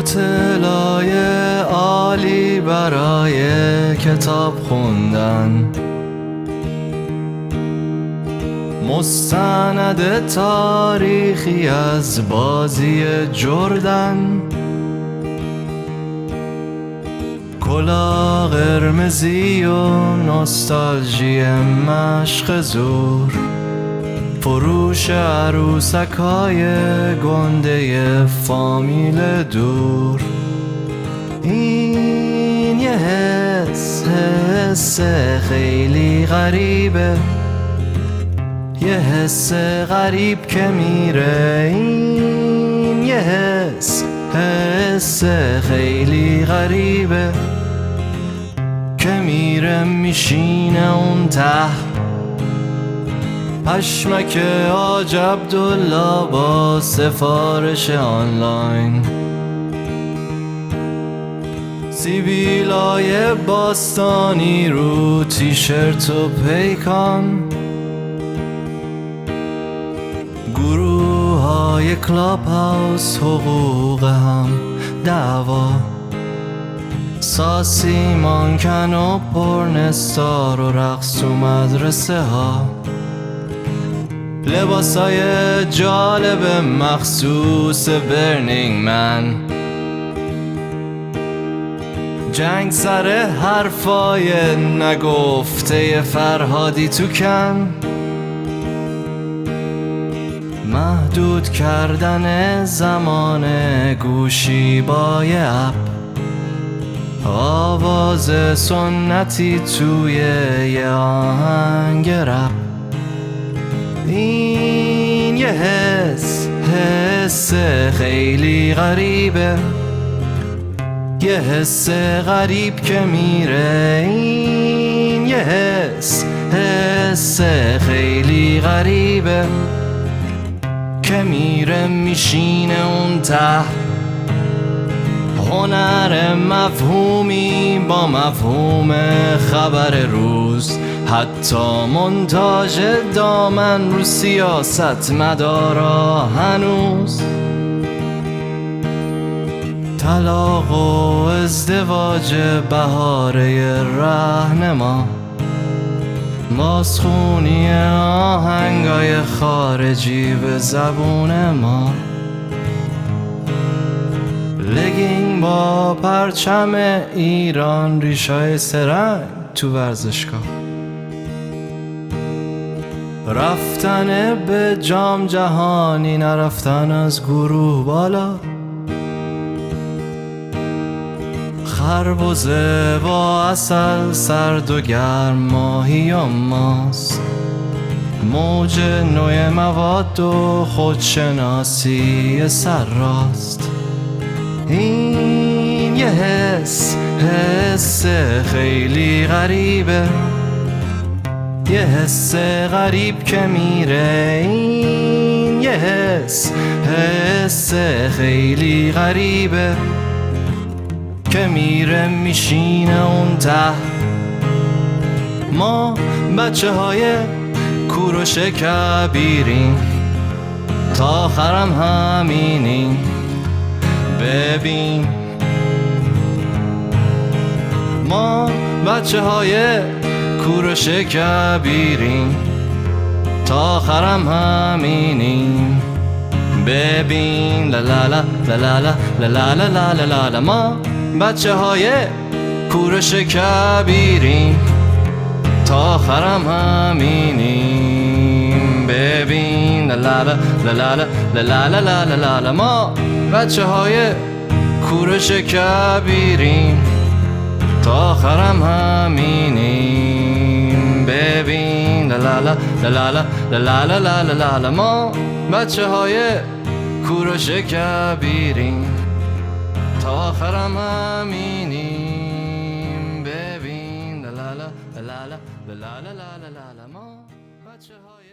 هتلای عالی برای کتاب خوندن، مستند تاریخی از بازی جردن، کلاه قرمزی و نوستالژی مشق زور، فروش عروسکای گنده فامیل دور. این یه حس خیلی غریبه، یه حس غریب که میره. این یه حس خیلی غریبه که میره میشینه اون ته. پشمک حاج عبدالله با سفارش آنلاین، سیبیلای باستانی رو تیشرت و پیکان، گروه های کلاب هاوس حقوق هم دعوا، ساسی مانکن و پرنستار و رقص تو مدرسه ها، لباسای جالب مخصوص برنینگ من، جنگ سر حرفای نگفته فرهادی تو کن، محدود کردن زمان گوشی با یه اپ، آواز سنتی توی یه آهنگ رپ. این یه حس خیلی غریبه، یه حس غریب که میره. این یه حس خیلی غریبه که میره میشینه اون ته. هنر مفهومی با مفهوم خبر روز، حتی منتاج دامن رو سیاست مدارا هنوز. طلاق و ازدواج بهاره رهنما، بازخونی آهنگای خارجی به زبون ما، لگینگ با پرچم ایران، ریشای سرنگ تو ورزشگاه، رفتن به جام جهانی نرفتن از گروه بالا، خربزه با عسل سرد و گرم ماهی و ماست، موج نوع مواد و خودشناسی سر راست. این یه حس خیلی غریبه، یه حس غریب که میره. این یه حس خیلی غریبه که میره میشینه اون ته. ما بچه های کوروش کبیریم، تا آخرم همینیم. ببین ما بچه های کوروش کبیریم، تا آخرم همینیم. ببین لا لا لا لا لا لا لا لا لا لا، ما بچه های کوروش کبیریم، تا آخرم همینیم. ببین لا لا لا لا لا لا لا لا لا، ما بچه های کوروش کبیریم، تا آخرم همینیم. ببین لا لا لا لا لا لا لا لا لا، ما بچه های کوروش کبیریم، تا آخرم همینیم. ببین لا لا لا لا لا لا لا لا، ما بچه های